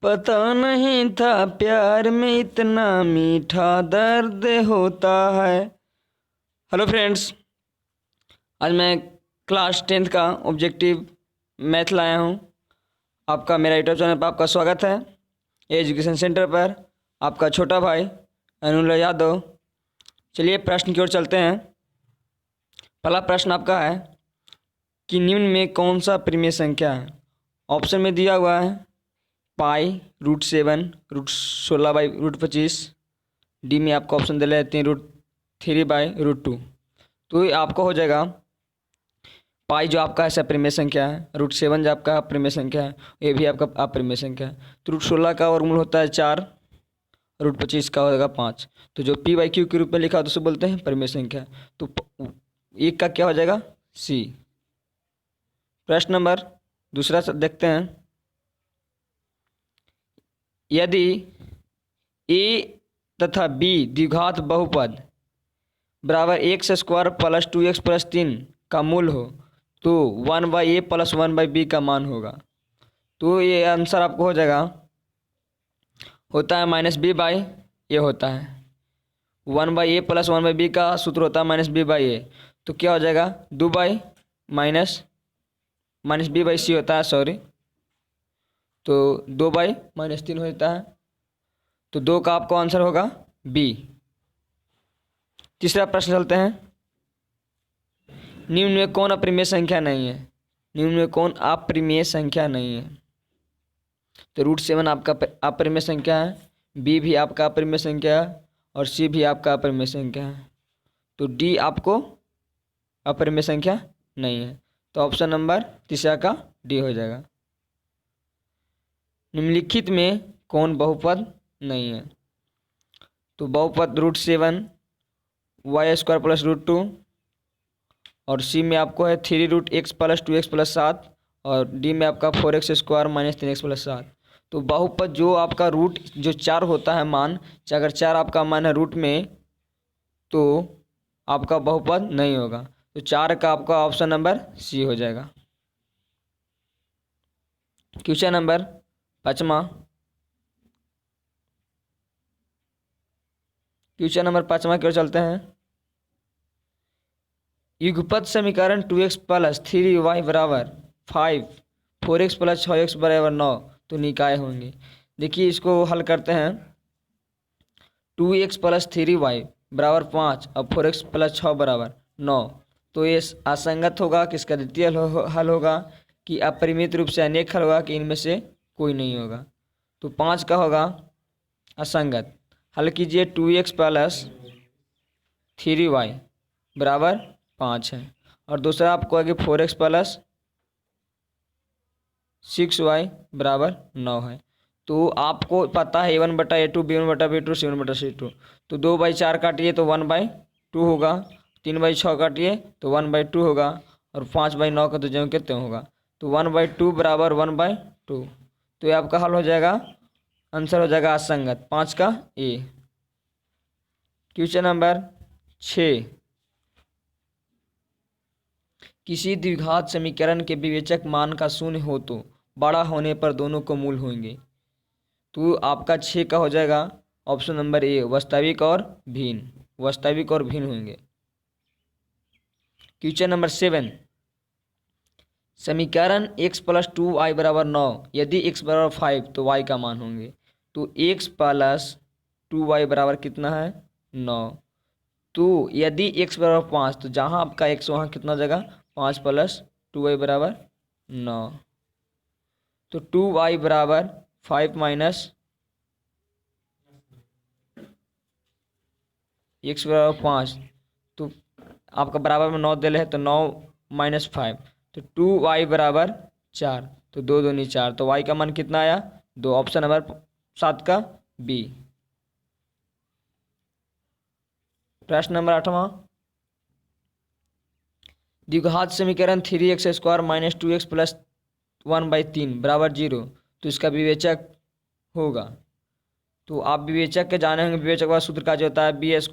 पता नहीं था प्यार में इतना मीठा दर्द होता है। हेलो फ्रेंड्स, आज मैं क्लास 10th का ऑब्जेक्टिव मैथ लाया हूँ। आपका मेरा यूट्यूब चैनल पर आपका स्वागत है। एजुकेशन सेंटर पर आपका छोटा भाई अनुल यादव। चलिए प्रश्न की ओर चलते हैं। पहला प्रश्न आपका है कि निम्न में कौन सा परिमेय संख्या है। ऑप्शन में दिया हुआ है पाई, √7, √16/√25। डी में आपको ऑप्शन दे लेते हैं √3/√2। तो ये आपको हो जाएगा पाई जो आपका ऐसा परिमेय संख्या है, √7 जो आपका परिमेय संख्या है, ये भी आपका अपरिमेय संख्या है। तो √16 का वर्गमूल होता है 4, √25 का होगा 5। तो जो p/q के रूप में लिखा हो तो उसे बोलते हैं परिमेय संख्या। तो एक का क्या हो जाएगा सी। प्रश्न नंबर दूसरा देखते हैं। यदि a तथा b द्विघात बहुपद बराबर x² + 2x + 3 का मूल हो तो 1/a + 1/b का मान होगा। तो ये आंसर आपको हो जाएगा, होता है -b/a होता है। 1/a + 1/b का सूत्र होता है -b/a। तो क्या हो जाएगा 2 -b/c होता है, सॉरी। तो 2/-3 हो जाता है। तो 2 का आपको आंसर होगा बी। तीसरा प्रश्न चलते हैं। निम्न में कौन अपरिमेय संख्या नहीं है। निम्न में कौन अपरिमेय संख्या नहीं है। तो √7 आपका अपरिमेय संख्या है, बी भी आपका अपरिमेय संख्या है और सी भी आपका अपरिमेय संख्या है। तो डी आपको अपरिमेय संख्या नहीं है। तो ऑप्शन नंबर तीसरा का डी हो जाएगा। निम्नलिखित में कौन बहुपद नहीं है। तो बहुपद √7 y² + √2 और सी में आपको है 3√x + 2x + 7 और डी में आपका 4x² - 3x + 7। तो बहुपद जो आपका रूट जो 4 होता है मान, अगर 4 आपका मान है रूट में तो आपका बहुपद नहीं होगा। तो 4 का आपका ऑप्शन नंबर सी हो जाएगा। क्वेश्चन नंबर 5वां। क्वेश्चन नंबर 5वां की ओर चलते हैं। युगपत समीकरण 2x + 3y = 5, 4x + 6x = 9 तो निकाय होंगे। देखिए इसको हल करते हैं। 2x + 3y = 5 और 4x + 6 = 9। तो ये असंगत होगा कि इसका द्वितीय हल होगा कि अपरिमित रूप से अनेक हल होगा कि इनमें से कोई नहीं होगा। तो 5 का होगा असंगत। हल कीजिए 2x + 3y = 5 है और दूसरा आपको आगे 4x + 6y = 9 है। तो आपको पता है a1/a2, b1/b2, c1/c2। तो 2/4 काटिए तो 1/2 होगा, 3/6 काटिए तो 1/2 होगा और 5/9 का तो ज्यों के त्यों होगा। तो 1/2 = 1/2। तो ये आपका हल हो जाएगा, आंसर हो जाएगा असंगत, 5 का ए। Question number 6। किसी द्विघात समीकरण के विवेचक मान का शून्य हो तो बड़ा होने पर दोनों को मूल होंगे। तो आपका 6 का हो जाएगा ऑप्शन नंबर ए, वास्तविक और भिन्न। वास्तविक और भिन्न होंगे। Question number 7। समीकरण x + 2y = 9 यदि x = 5 तो y का मान होंगे। तो x + 2y = कितना है 9। तो यदि x = 5 तो जहाँ आपका x वहाँ कितना जगह 5 + 2y = 9। तो 2y = 5 - x = 5। तो आपका बराबर में 9 दे रहे हैं तो 9 - 5 तो 2y = 4। तो 2 दूनी 4 तो y का मान कितना आया 2। ऑप्शन नंबर 7 का बी। प्रश्न नंबर 8वां। द्विघात समीकरण 3x² - 2x + 1/3 = 0 तो इसका विवेचक होगा। तो आप विवेचक के जाने होंगे, विवेचक का सूत्र का जो होता है b² -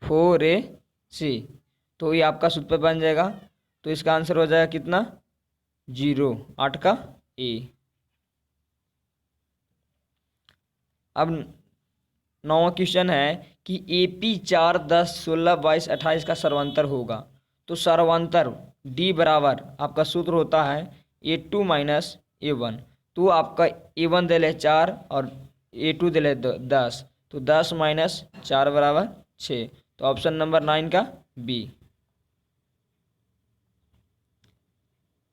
4ac। तो ये आपका सूत्र बन जाएगा। तो इसका आंसर हो जाएगा कितना 0, 8 का ए। अब 9वां क्वेश्चन है कि AP 4, 10, 16, 22, 28 का सर्वांतर होगा। तो सर्वांतर D बराबर आपका सूत्र होता है A2 माइनस A1। तो आपका A1 दे ले 4 और A2 दे ले 10, तो 10 माइनस 4 बराबर 6। तो ऑप्शन नंबर 9 का बी।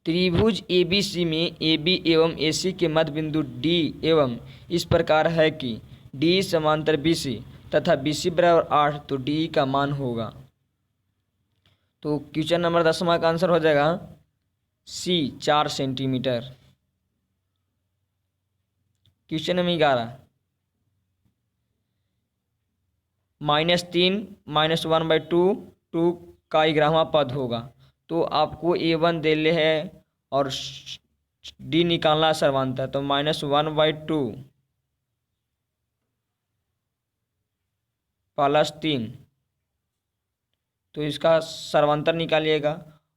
त्रिभुज ABC में AB एवं AC के मध्य बिंदु D एवं इस प्रकार है कि D समांतर BC तथा BC बराबर 8, तो D का मान होगा। तो क्वेश्चन नंबर 10वां का आंसर हो जाएगा C 4 सेंटीमीटर। क्वेश्चन नंबर 11 -3 -1/2 2 का 11वां पद होगा। तो आपको A1 दे ले है और D निकालना सर्वांतर, तो -1/2 प्लस 3, तो इसका सर्वांतर निकालिएगा।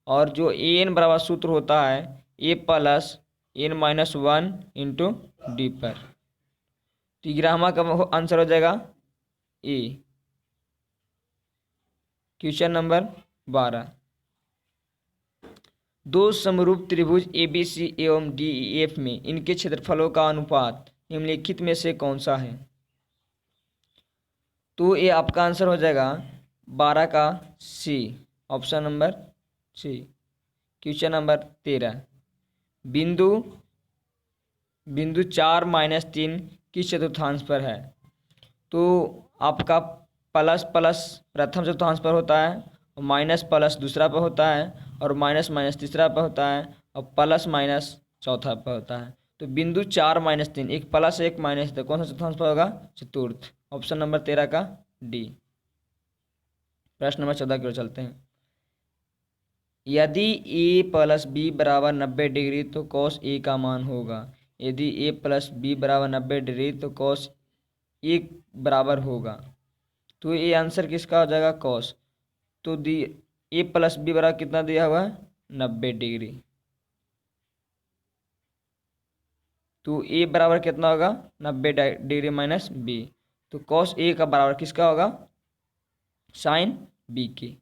और जो an बराबर सूत्र होता है A plus n-1 into D पर। तो 11वां का आंसर हो जाएगा ए। क्वेश्चन नंबर 12 दो समरूप त्रिभुज ABC एवं DEF में इनके क्षेत्रफलों का अनुपात निम्नलिखित में से कौन सा है। तो ये आपका आंसर हो जाएगा 12 का C, option number C. Question number 13 बिंदु 4 -3 किस चतुर्थांश पर है। तो आपका प्लस प्लस प्रथम चतुर्थांश पर होता है, और माइनस प्लस दूसरा पर होता है, और माइनस माइनस तीसरा पर होता है, और प्लस माइनस चौथा पर होता है। तो बिंदु 4 -3 एक प्लस एक माइनस, तो कौन सा चतुर्थांश पर होगा, चतुर्थ, ऑप्शन नंबर 13 का डी। प्रश्न नंबर 14 की ओर चलते हैं। यदि a प्लस बी बराबर 90 डिग्री तो कॉस ए का मान होगा। यदि a प्लस बी बराबर 90 डिग्री तो कॉस ए बराबर होगा। तो ये आंसर किसका हो जाएगा, कॉस। तो दी a प्लस बी बराबर कितना दिया हुआ है, 90 डिग्री। तो a बराबर कितना होगा, 90 डिग्री माइनस बी। तो कॉस ए का बराबर किसका होगा, साइन बी की।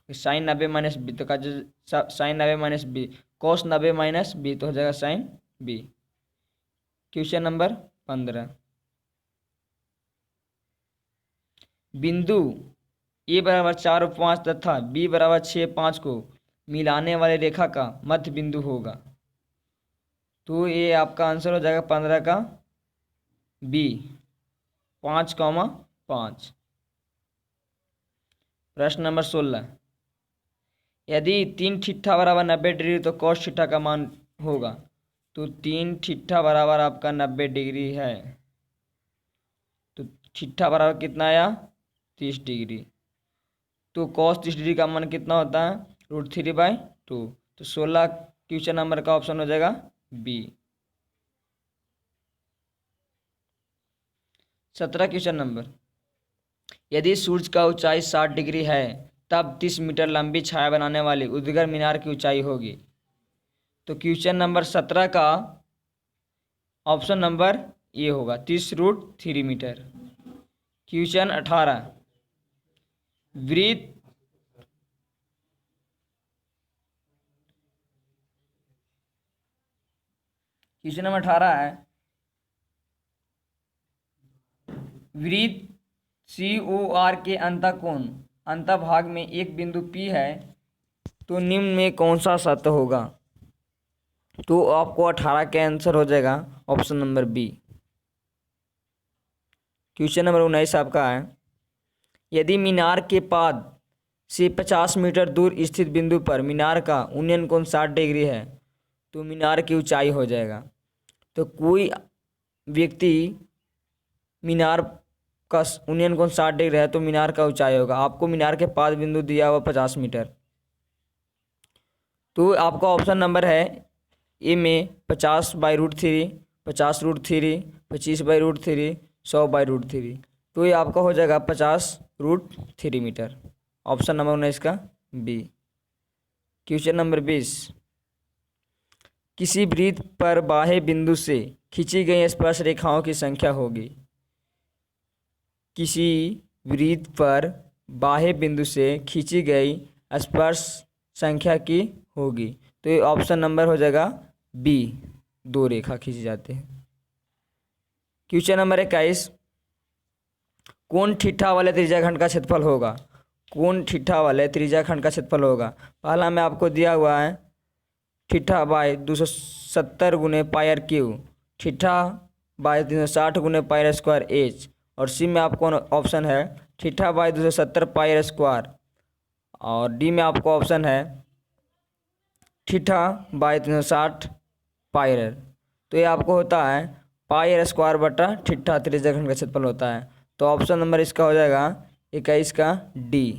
साइन 90 माइनस बी, तो का sine 90 minus B, cos 90 minus B, तो हो जाएगा साइन बी। क्वेश्चन नंबर 15 बिंदु ए बराबर 4 और 5 तथा बी बराबर 6, 5 को मिलाने वाली रेखा का मध्य बिंदु होगा। तो ये आपका आंसर हो जाएगा 15 का बी, 5,5। प्रश्न नंबर 16 यदि 3 थीटा बराबर 90 डिग्री तो कॉस थीटा का मान होगा। तो 3 थीटा बराबर आपका 90 डिग्री है, तो थीटा बराबर कितना आया, 30 डिग्री। तो कॉस 30 डिग्री का मान कितना होता है, √3/2। तो 16 क्वेश्चन नंबर का ऑप्शन हो जाएगा बी। 17 क्वेश्चन नंबर यदि सूर्य का ऊंचाई 60 डिग्री है तब 30 मीटर लंबी छाया बनाने वाली उद्गर मीनार की ऊंचाई होगी। तो क्वेश्चन नंबर 17 का ऑप्शन नंबर ए होगा 30√3 मीटर। क्वेश्चन 18 वृत्त क्वेश्चन नंबर 18 है वृत्त COR के अंतःकोण अंतःभाग में एक बिंदु P है, तो निम्न में कौन सा सत्य होगा। तो आपको 18 के आंसर हो जाएगा option number B. Question number 19 आपका है यदि मीनार के पाद से 50 मीटर दूर स्थित बिंदु पर मीनार का उन्नयन कोण 60 डिग्री है तो मीनार की ऊंचाई हो जाएगा। तो कोई व्यक्ति मीनार का उन्नयन कोण 60 डिग्री है तो मीनार का ऊंचाई होगा। आपको मीनार के पाद बिंदु दिया हुआ 50 मीटर। तो आपका ऑप्शन नंबर है ए में 50/√3, 50√3, 25/√3, 100/√3। तो ये आपका हो जाएगा 50√3 मीटर। ऑप्शन नंबर 19 का बी। क्वेश्चन नंबर 20 किसी वृत्त पर बाह्य बिंदु से खींची गई स्पर्श रेखाओं की संख्या होगी। किसी वृत्त पर बाह्य बिंदु से खींची गई स्पर्श संख्या की होगी। तो ये ऑप्शन नंबर हो जाएगा बी, 2 रेखा खींची जाते हैं। क्वेश्चन नंबर 21, कोण थीटा वाले त्रिज्याखंड का क्षेत्रफल होगा। कोण थीटा वाले त्रिज्याखंड का क्षेत्रफल होगा। पहला में आपको दिया हुआ है थीटा बाय 270 गुने पाई आर क्यू, थीटा बाय 360 गुने पाई आर स्क्वायर एच, और सी में आपको ऑप्शन है theta by 270 pi R square, और डी में आपको ऑप्शन है थीटा बाय 360 पाई आर। तो ये आपको होता है पाई आर स्क्वायर बटा थीटा त्रिज्याखंड का क्षेत्रफल होता है। तो ऑप्शन नंबर इसका हो जाएगा 21 का डी।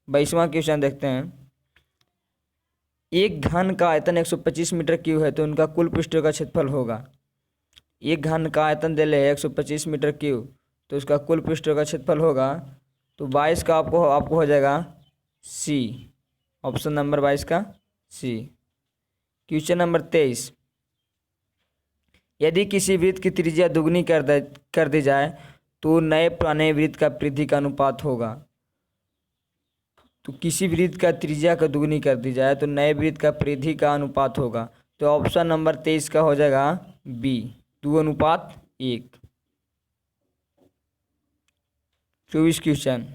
22वां क्वेश्चन देखते हैं। एक घन का आयतन 125 मीटर क्यूब है तो उनका कुल पृष्ठों का क्षेत्रफल होगा। एक घन का आयतन दे ले 125 मीटर क्यूब, तो उसका कुल पृष्ठों का क्षेत्रफल होगा। तो 22 का आपको हो जाएगा सी, ऑप्शन नंबर 22 का सी। क्वेश्चन नंबर 23, यदि किसी वृत्त की त्रिज्या दुगनी कर दी जाए तो नए पुराने वृत्त का परिधि का अनुपात होगा। तो किसी वृत्त का त्रिज्या का दुगनी कर दी जाए तो नए वृत्त का परिधि का अनुपात होगा। तो ऑप्शन नंबर 23 का हो जाएगा बी, 2:1। 24 क्वेश्चन,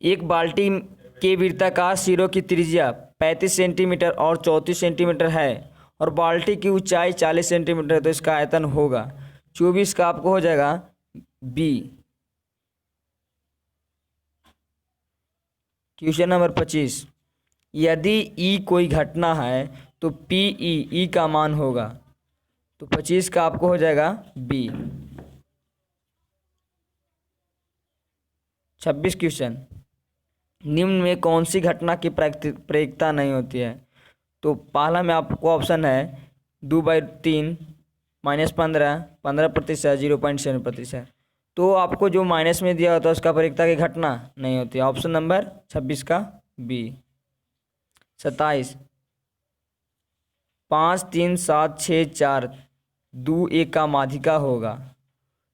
एक बाल्टी के वृत्ताकार सिरों की त्रिज्या 35 सेंटीमीटर और 34 सेंटीमीटर है और बाल्टी की ऊंचाई 40 सेंटीमीटर है, तो इसका आयतन होगा। 24 का आपको हो जाएगा बी। क्वेश्चन नंबर 25, यदि ई कोई घटना है तो पी ई का मान होगा। तो 25 का आपको हो जाएगा बी। 26 क्वेश्चन, निम्न में कौन सी घटना की प्रायिकता नहीं होती है। तो पहला में आपको ऑप्शन है 2/3 -15, 15%, 0.7%। तो आपको जो माइनस में दिया होता है उसका प्रायिकता की घटना नहीं होती है। ऑप्शन नंबर 26 का बी। 27, 5, 3, 7, 6, 4, 2, 1 का माध्यिका होगा।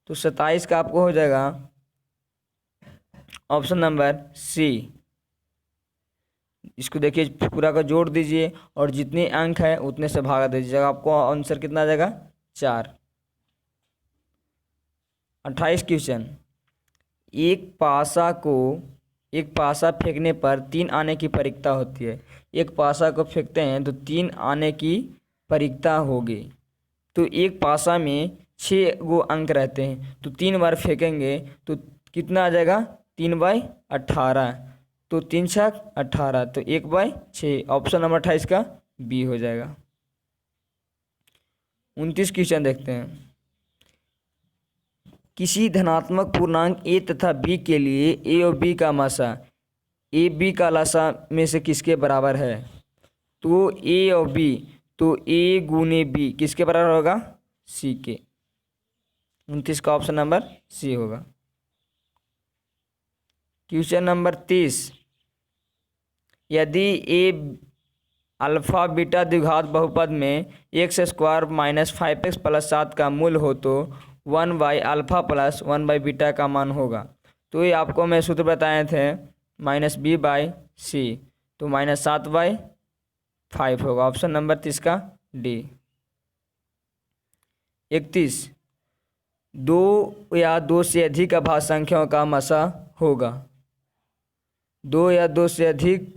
तो 27 का आपको हो जाएगा ऑप्शन नंबर सी। इसको देखिए पूरा का जोड़ दीजिए और जितने अंक है उतने से भागा दीजिएगा, आपको आंसर कितना आ जाएगा 4। 28 क्वेश्चन, एक पासा फेंकने पर 3 आने की प्रायिकता होती है। एक पासा को फेंकते हैं तो 3 आने की प्रायिकता होगी। तो एक पासा में 6 गो अंक रहते हैं, तो 3 बार फेंकेंगे तो कितना आ जाएगा 3/18। तो 3 छक 18, तो 1/6, ऑप्शन नंबर 28 का बी हो जाएगा। 29 क्वेश्चन देखते हैं। किसी धनात्मक पूर्णांक a तथा b के लिए a और b का मासा a b का लासा में से किसके बराबर है। तो a और b, तो a गुने b किसके बराबर होगा, c के। 29 का ऑप्शन नंबर सी होगा। क्वेश्चन नंबर 30, यदि a अल्फा बीटा द्विघात बहुपद में x² - 5x + 7 का मूल हो तो 1/α + 1/बीटा का मान होगा। तो ये आपको मैं सूत्र बताए थे -b/c, तो -7/5 होगा। ऑप्शन नंबर 30 का डी। 31, 2 या 2 से अधिक अभाज्य संख्याओं का मासा होगा। 2 या 2 से अधिक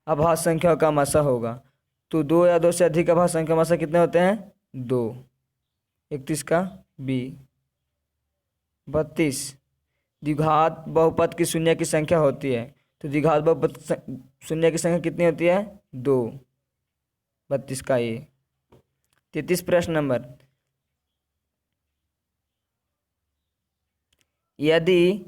अभाज्य संख्याओं का मासा होगा। तो 2 या 2 से अधिक अभाज्य संख्या मासा कितने होते हैं, 2। 31 का बी। 32, द्विघात बहुपद की शून्य की संख्या होती है। तो द्विघात बहुपद शून्य की संख्या कितनी होती है, 2। 32 का ए। 33 प्रश्न नंबर, यदि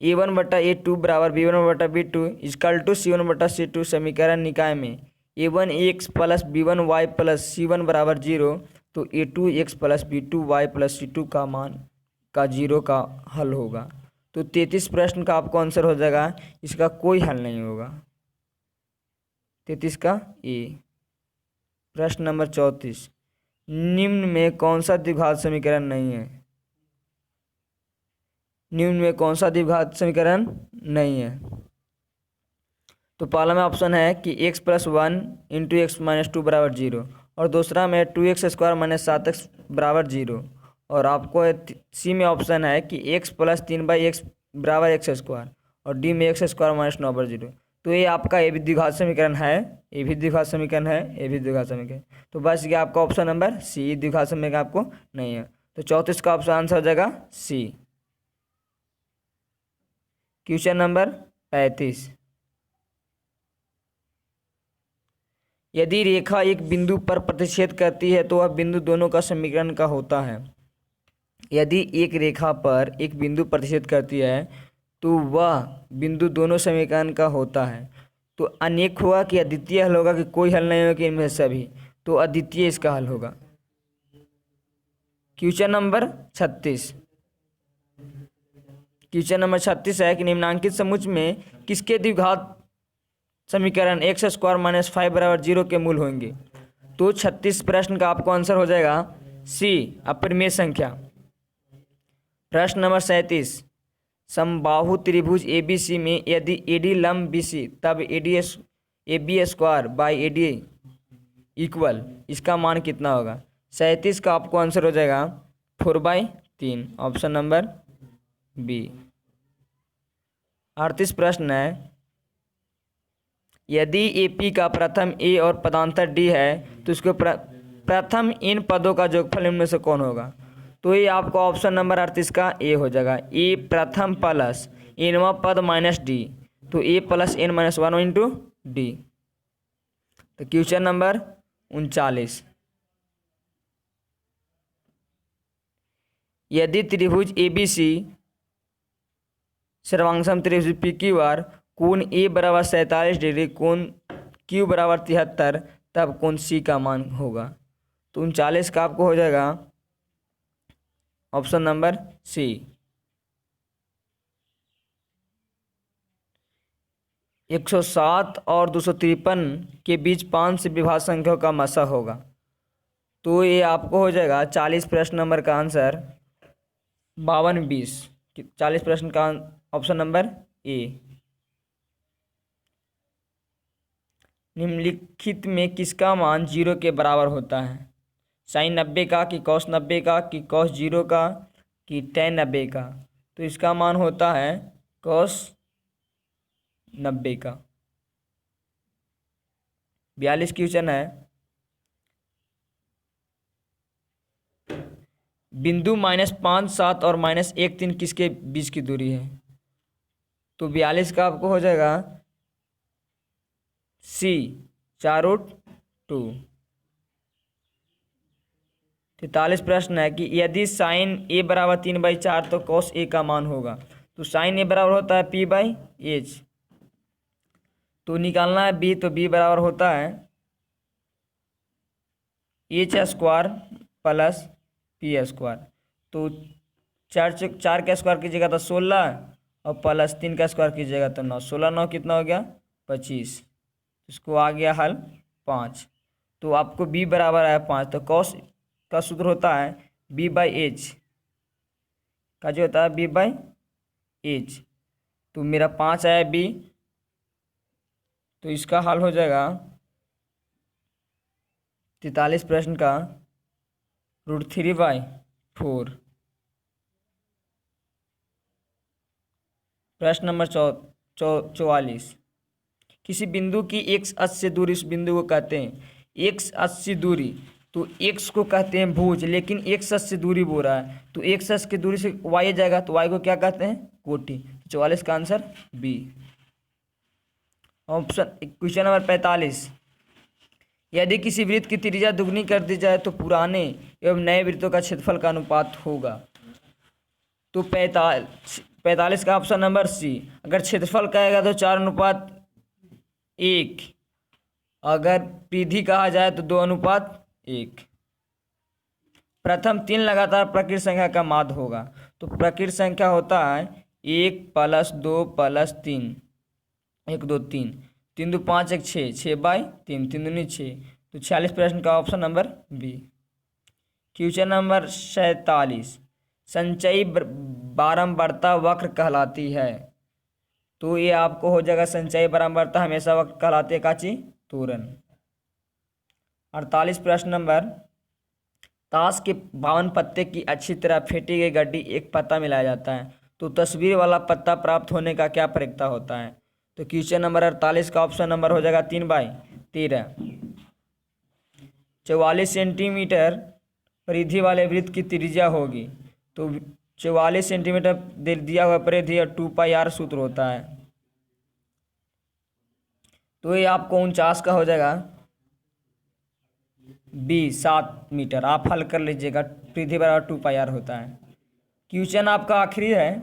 a1/a2 = b1/b2 = c1/c2 समीकरण निकाय में a1x + b1y + c1 = 0, तो a2x + b2y + c2 का मान का 0 का हल होगा। तो 33 प्रश्न का आपको आंसर हो जाएगा, इसका कोई हल नहीं होगा। 33 का ए। प्रश्न नंबर 34, निम्न में कौन सा द्विघात समीकरण नहीं है? निम्न में कौन सा द्विघात समीकरण नहीं है? तो पहला में ऑप्शन है कि x+1 into x minus two बराबर 0, और दूसरा में 2x² माइनस 7x बराबर 0, और आपको सी में ऑप्शन है कि x+3/x बराबर x², और डी में x² माइनस 9 बराबर 0। तो ये आपका ए भी द्विघात समीकरण है, ये भी द्विघात समीकरण है, ये भी द्विघात समीकरण। तो बस ये आपका ऑप्शन नंबर सी, द्विघात समीकरण आपको नहीं है। तो 34 का ऑप्शन आंसर हो जाएगा सी। क्वेश्चन नंबर 35, यदि रेखा एक बिंदु पर प्रतिच्छेद करती है तो वह बिंदु दोनों का समीकरण का होता है। यदि एक रेखा पर एक बिंदु प्रतिच्छेद करती है तो वह बिंदु दोनों समीकरण का होता है। तो अनेक होगा कि अद्वितीय हल होगा कि कोई हल नहीं होगा कि इनमें से सभी? तो अद्वितीय इसका हल होगा। क्वेश्चन नंबर 36, क्वेश्चन नंबर 36 है कि निम्नांकित समुच्चय में किसके द्विघात समीकरण x² माइनस 5 बराबर 0 के मूल होंगे? तो 36 प्रश्न का आपको आंसर हो जाएगा सी, अपरिमेय संख्या। प्रश्न नंबर 37, समबाहु त्रिभुज ABC में यदि AD लंब BC तब AB² AD इक्वल, इसका मान कितना होगा? 37 का आपको आंसर हो जाएगा 4/3, ऑप्शन नंबर बी। 38 प्रश्न है, यदि AP का प्रथम A और पदांतर D है तो उसके प्रथम इन पदों का जोगफल इनमें से कौन होगा? तो ये आपको ऑप्शन नंबर 38 का ए हो जाएगा। ए प्रथम प्लस इनवा पद माइनस डी, तो A plus n minus 1 into D. तो क्वेश्चन नंबर 39, यदि त्रिभुज ABC सर्वांगसम त्रिभुज PQR कोण A बराबर 47 डिग्री, कोण Q बराबर 73, तब कोण C का मान होगा? तो 39 का आपको हो जाएगा ऑप्शन नंबर सी। 107 और 253 के बीच 5 से विभाज्य संख्याओं का मसा होगा। तो ये आपको हो जाएगा 40 प्रश्न नंबर का आंसर 52-20। 40 प्रश्न का ऑप्शन नंबर ए। निम्नलिखित में किसका मान 0 के बराबर होता है? साइन 90 का, कि कॉस 90 का, कि कॉस 0 का, कि tan 90 का? तो इसका मान होता है कॉस 90 का। 42 क्वेश्चन है, बिंदु -5, 7 और -1, 3 किसके बीच की दूरी है? तो 42 का आपको हो जाएगा सी, 4√2। 43 प्रश्न है कि यदि साइन a बराबर 3/4 तो कॉस a का मान होगा। तो साइन a बराबर होता है p/h, तो निकालना है b, तो b बराबर होता है h² प्लस p²। तो 4 का स्क्वायर कीजिएगा तो 16, और प्लस 3 का स्क्वायर कीजिएगा तो 9। 16 9 कितना हो गया? 25। इसको आ गया हल 5। तो आपको b बराबर आया 5। तो कॉस का सूत्र होता है b/h का, जो होता है b/h। तो मेरा 5 आया b, तो इसका हल हो जाएगा 43 प्रश्न का √3/4। प्रश्न नंबर 44, किसी बिंदु की x अक्ष से दूरी उस बिंदु को कहते हैं। x अक्ष से दूरी, तो x को कहते हैं भुज, लेकिन x अक्ष से दूरी बोल रहा है, तो x अक्ष की दूरी से y जाएगा, तो y को क्या कहते हैं? कोटि। 44 का answer B. Option question number 45, यदि किसी वृत्त की त्रिज्या दुगनी कर दी जाए तो पुराने एवं नए वृत्तों का क्षेत्रफल का अनुपात होगा। तो 45 का ऑप्शन नंबर सी। अगर क्षेत्रफल कहेगा तो 4:1, अगर परिधि कहा जाए तो 2:1। प्रथम 3 लगातार प्रकृत संख्या का माध्य होगा। तो प्रकृत संख्या होता है 1+2+3, 1 2 3, 3 2 5 1 6, 6/3, 3 दूनी 6, तो 46 प्रश्न का option number B. Question number 47, संचयी बारंबारता वक्र कहलाती है। तो ये आपको हो जाएगा संचयी बारंबारता हमेशा वक्र कहलाती है काची तोरण। 48 प्रश्न नंबर, ताश के 52 पत्ते की अच्छी तरह फेंटी गई गड्डी एक पत्ता मिलाया जाता है, तो तस्वीर वाला पत्ता प्राप्त होने का क्या प्रक्रिया होता है। तो क्वेश्चन नंबर 48 का ऑप्शन नंबर हो जाएगा 3/13। 44 सेंटीमीटर परिधि वाले वृत्त की त्रिज्या होगी, तो 44 सेंटीमीटर दिया हुआ परिधि और 2πr सूत्र होता है, तो ये आपको 49 का हो जाएगा बी 7 मीटर। आप हल कर लीजिएगा, परिधि बराबर 2πr होता है। क्वेश्चन आपका आखिरी है,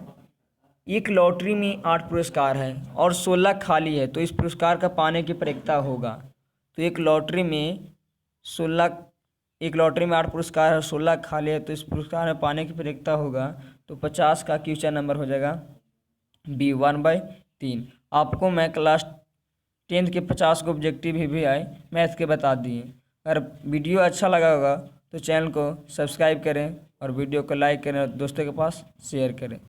एक लॉटरी में 8 पुरस्कार है और 16 खाली है, तो इस पुरस्कार का पाने की प्रक्रिया होगा। तो एक लॉटरी में 8 पुरस्कार है और 16 खाली है, तो इस पुरस्कार में पाने की प्रक्रिया होगा। तो 50 का क्वेश्चन नंबर हो जाएगा बी 1/3। आपको मैं क्लास 10th के 50 को ऑब्जेक्टिव भी आए मैथ के बता दिए। अगर वीडियो अच्छा लगा होगा तो चैनल को सब्सक्राइब करें और वीडियो को लाइक करें और दोस्तों के पास शेयर करें।